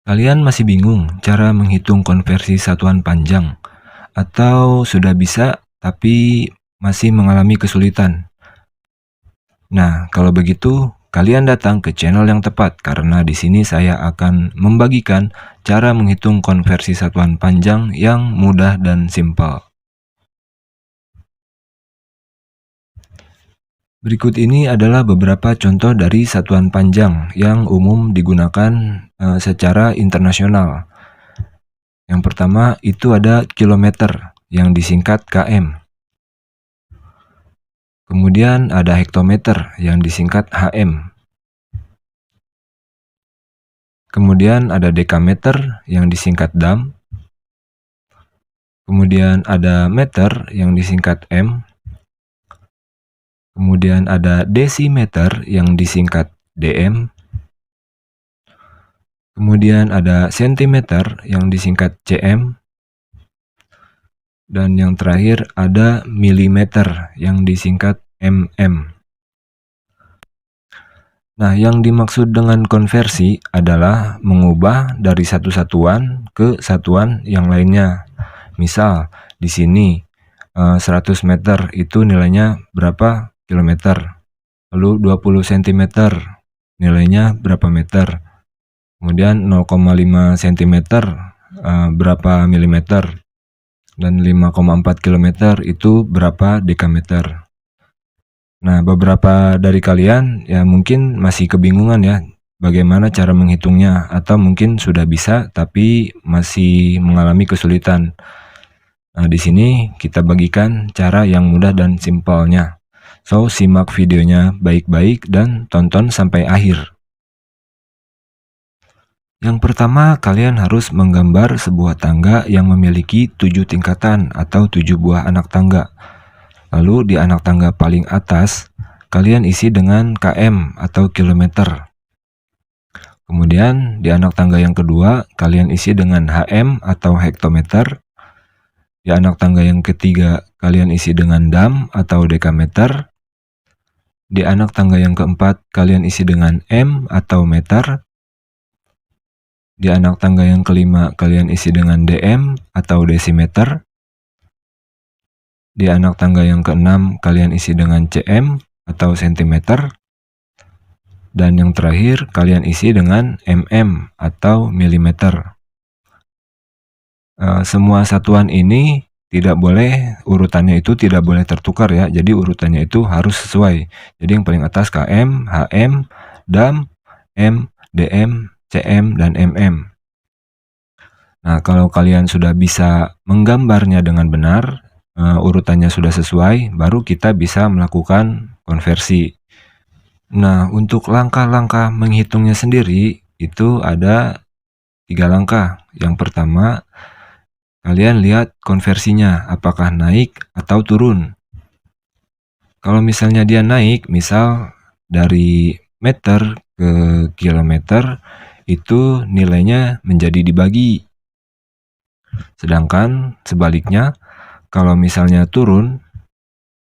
Kalian masih bingung cara menghitung konversi satuan panjang? Atau sudah bisa tapi masih mengalami kesulitan? Nah, kalau begitu, kalian datang ke channel yang tepat karena di sini saya akan membagikan cara menghitung konversi satuan panjang yang mudah dan simpel. Berikut ini adalah beberapa contoh dari satuan panjang yang umum digunakan secara internasional. Yang pertama itu ada kilometer yang disingkat km. Kemudian ada hektometer yang disingkat HM. Kemudian ada dekameter yang disingkat dam. Kemudian ada meter yang disingkat m. Kemudian ada desimeter yang disingkat dm. Kemudian ada sentimeter yang disingkat cm. Dan yang terakhir ada milimeter yang disingkat mm. Nah, yang dimaksud dengan konversi adalah mengubah dari satu satuan ke satuan yang lainnya. Misal, di sini 100 meter itu nilainya berapa kilometer. Lalu 20 cm nilainya berapa meter. Kemudian 0,5 cm berapa milimeter. Dan 5,4 km itu berapa dekameter. Nah, beberapa dari kalian ya mungkin masih kebingungan ya bagaimana cara menghitungnya, atau mungkin sudah bisa tapi masih mengalami kesulitan. Nah, di sini kita bagikan cara yang mudah dan simpelnya. So, simak videonya baik-baik dan tonton sampai akhir. Yang pertama, kalian harus menggambar sebuah tangga yang memiliki 7 tingkatan atau 7 buah anak tangga. Lalu di anak tangga paling atas, kalian isi dengan km atau kilometer. Kemudian di anak tangga yang kedua, kalian isi dengan hm atau hektometer. Di anak tangga yang ketiga, kalian isi dengan dam atau dekameter. Di anak tangga yang keempat, kalian isi dengan m atau meter. Di anak tangga yang kelima, kalian isi dengan dm atau desimeter. Di anak tangga yang keenam, kalian isi dengan cm atau sentimeter. Dan yang terakhir, kalian isi dengan mm atau milimeter. Semua satuan ini tidak boleh, urutannya itu tidak boleh tertukar ya. Jadi urutannya itu harus sesuai. Jadi yang paling atas km, hm, dam, m, dm, cm, dan mm. Nah, kalau kalian sudah bisa menggambarnya dengan benar, urutannya sudah sesuai, baru kita bisa melakukan konversi. Nah, untuk langkah-langkah menghitungnya sendiri, itu ada 3 langkah. Yang pertama, kalian lihat konversinya, apakah naik atau turun. Kalau misalnya dia naik, misal dari meter ke kilometer, itu nilainya menjadi dibagi. Sedangkan sebaliknya, kalau misalnya turun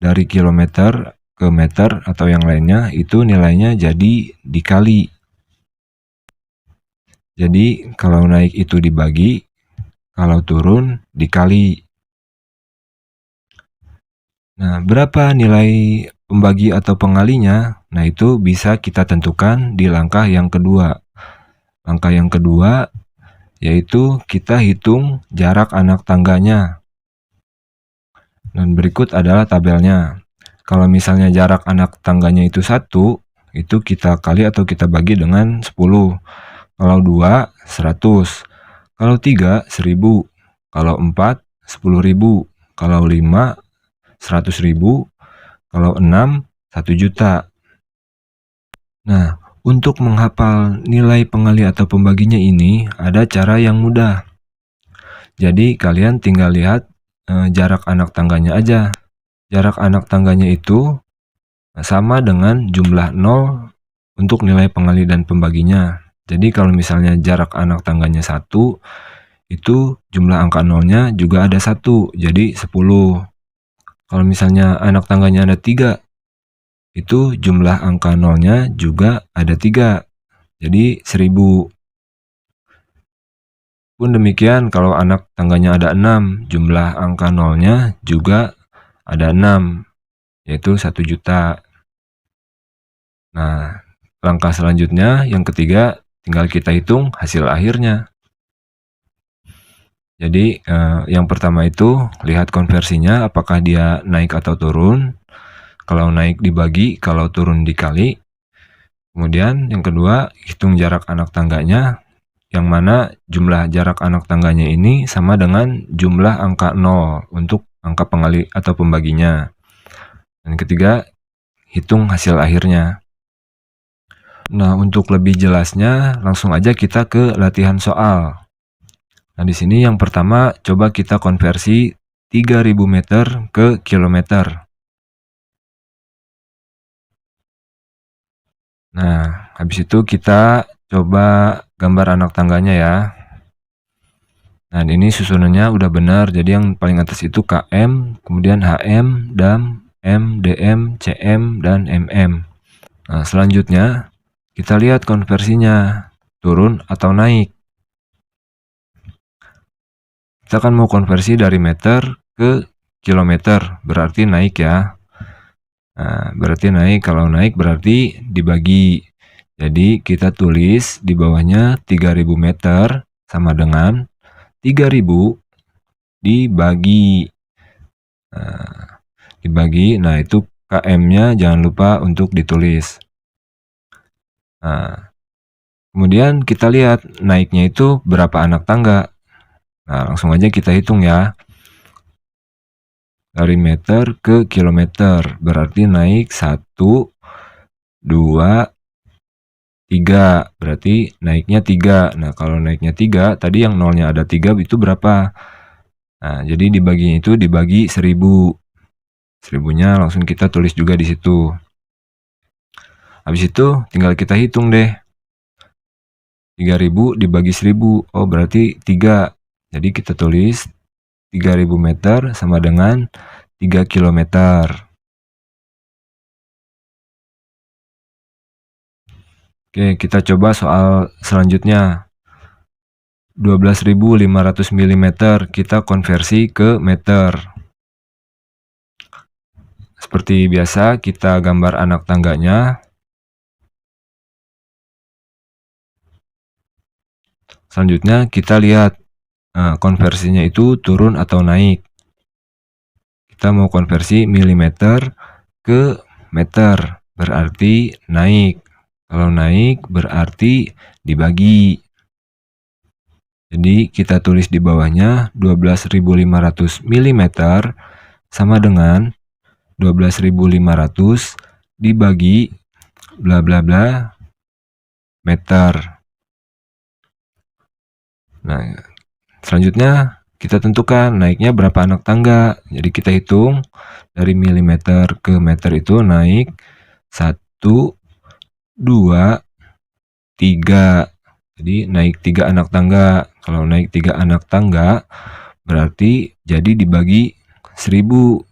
dari kilometer ke meter atau yang lainnya, itu nilainya jadi dikali. Jadi kalau naik itu dibagi, kalau turun dikali. Nah, berapa nilai pembagi atau pengalinya? Nah, itu bisa kita tentukan di langkah yang kedua. Langkah yang kedua yaitu kita hitung jarak anak tangganya. Dan berikut adalah tabelnya. Kalau misalnya jarak anak tangganya itu 1, itu kita kali atau kita bagi dengan 10. Kalau 2, 100. Kalau 3, 1000. Kalau 4, 10.000. Kalau 5, 100.000. Kalau 6, 1 juta. Nah, untuk menghafal nilai pengali atau pembaginya ini, ada cara yang mudah. Jadi, kalian tinggal lihat jarak anak tangganya aja. Jarak anak tangganya itu sama dengan jumlah 0 untuk nilai pengali dan pembaginya. Jadi, kalau misalnya jarak anak tangganya 1, itu jumlah angka 0-nya juga ada 1, jadi 10. Kalau misalnya anak tangganya ada 3, itu jumlah angka 0-nya juga ada 3, jadi 1000. Pun demikian kalau anak tangganya ada 6, jumlah angka nolnya juga ada 6, yaitu 1 juta. Nah, langkah selanjutnya yang ketiga, tinggal kita hitung hasil akhirnya. Jadi, yang pertama itu lihat konversinya apakah dia naik atau turun. Kalau naik dibagi, kalau turun dikali. Kemudian yang kedua, hitung jarak anak tangganya, yang mana jumlah jarak anak tangganya ini sama dengan jumlah angka 0 untuk angka pengali atau pembaginya. Dan ketiga, hitung hasil akhirnya. Nah, untuk lebih jelasnya, langsung aja kita ke latihan soal. Nah, di sini yang pertama, coba kita konversi 3000 meter ke kilometer. Nah, habis itu kita coba gambar anak tangganya ya. Nah, ini susunannya udah benar. Jadi yang paling atas itu KM, kemudian HM, DAM, M, DM, CM, dan MM. Nah, selanjutnya kita lihat konversinya, turun atau naik. Kita kan mau konversi dari meter ke kilometer, berarti naik ya. Nah, berarti naik. Kalau naik berarti dibagi. Jadi kita tulis di bawahnya 3000 meter sama dengan 3000 dibagi. Nah itu KM-nya jangan lupa untuk ditulis. Nah, kemudian kita lihat naiknya itu berapa anak tangga. Nah, langsung aja kita hitung ya. Dari meter ke kilometer, berarti naik 1, 2, 3, berarti naiknya 3. Nah, kalau naiknya 3, tadi yang nolnya ada 3 itu berapa? Nah, jadi dibaginya itu dibagi 1000. 1000-nya langsung kita tulis juga di situ. Habis itu tinggal kita hitung deh. 3000 dibagi 1000. Oh, berarti 3. Jadi kita tulis 3000 meter sama dengan 3 kilometer. Oke, kita coba soal selanjutnya. 12.500 mm kita konversi ke meter. Seperti biasa, kita gambar anak tangganya. Selanjutnya kita lihat konversinya itu turun atau naik. Kita mau konversi milimeter ke meter, berarti naik. Kalau naik berarti dibagi. Jadi kita tulis di bawahnya 12.500 mm sama dengan 12.500 dibagi bla bla bla meter. Nah, selanjutnya kita tentukan naiknya berapa anak tangga. Jadi kita hitung dari milimeter ke meter itu naik 1, 2, 3. Jadi naik 3 anak tangga. Kalau naik 3 anak tangga berarti jadi dibagi 1000.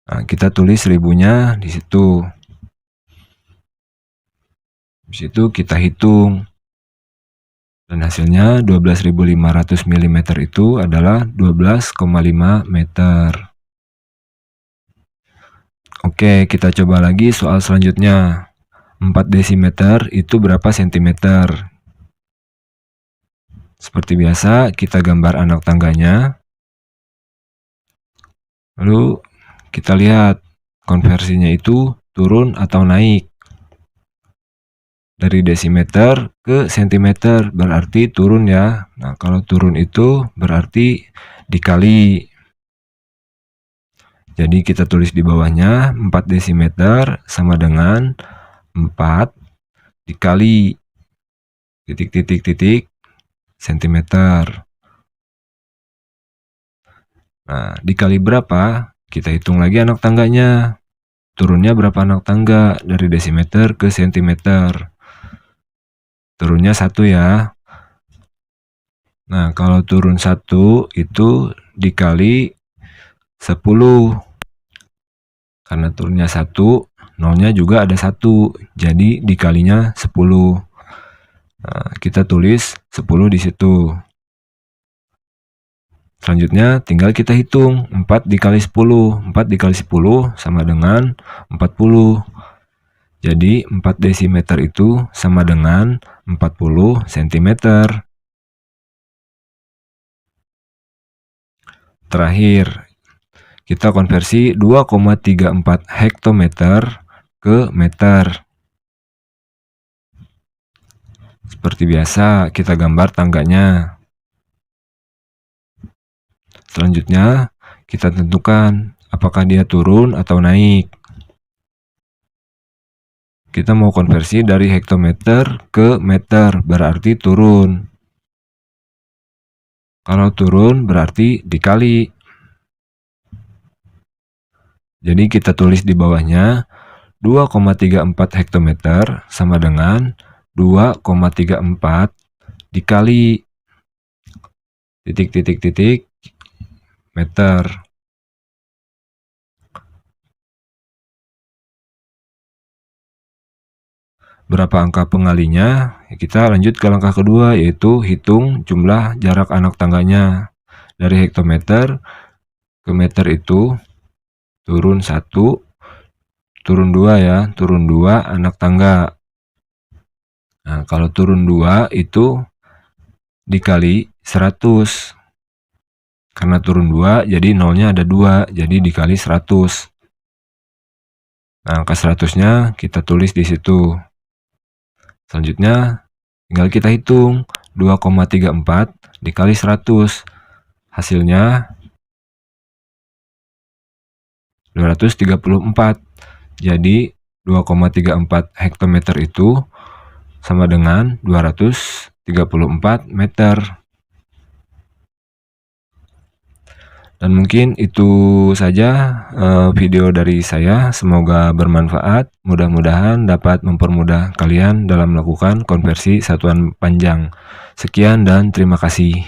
Nah, kita tulis 1000-nya di situ. Di situ kita hitung. Dan hasilnya 12.500 mm itu adalah 12,5 meter. Oke, kita coba lagi soal selanjutnya. 4 desimeter itu berapa sentimeter? Seperti biasa, kita gambar anak tangganya. Lalu kita lihat konversinya itu turun atau naik. Dari desimeter ke sentimeter berarti turun ya. Nah, kalau turun itu berarti dikali. Jadi kita tulis di bawahnya 4 desimeter sama dengan 4 dikali titik sentimeter. Nah, dikali berapa? Kita hitung lagi anak tangganya. Turunnya berapa anak tangga dari desimeter ke sentimeter? Turunnya 1 ya. Nah, kalau turun 1 itu dikali 10. Karena turunnya 1, nolnya juga ada 1. Jadi dikalinya 10. Nah, kita tulis 10 di situ. Selanjutnya tinggal kita hitung 4 dikali 10. 4 dikali 10 sama dengan 40. Jadi 4 desimeter itu sama dengan 40 cm. Terakhir, kita konversi 2,34 hektometer ke meter. Seperti biasa, kita gambar tangganya. Selanjutnya, kita tentukan apakah dia turun atau naik. Kita mau konversi dari hektometer ke meter, berarti turun. Kalau turun berarti dikali. Jadi kita tulis di bawahnya 2,34 hektometer sama dengan 2,34 dikali titik meter. Berapa angka pengalinya? Kita lanjut ke langkah kedua, yaitu hitung jumlah jarak anak tangganya. Dari hektometer ke meter itu turun 1, turun 2 ya, turun 2 anak tangga. Nah, kalau turun 2 itu dikali 100. Karena turun 2, jadi nolnya ada 2, jadi dikali 100. Nah, angka 100-nya kita tulis di situ. Selanjutnya, tinggal kita hitung 2,34 dikali 100. Hasilnya 234. Jadi 2,34 hektometer itu sama dengan 234 meter. Dan mungkin itu saja video dari saya. Semoga bermanfaat. Mudah-mudahan dapat mempermudah kalian dalam melakukan konversi satuan panjang. Sekian dan terima kasih.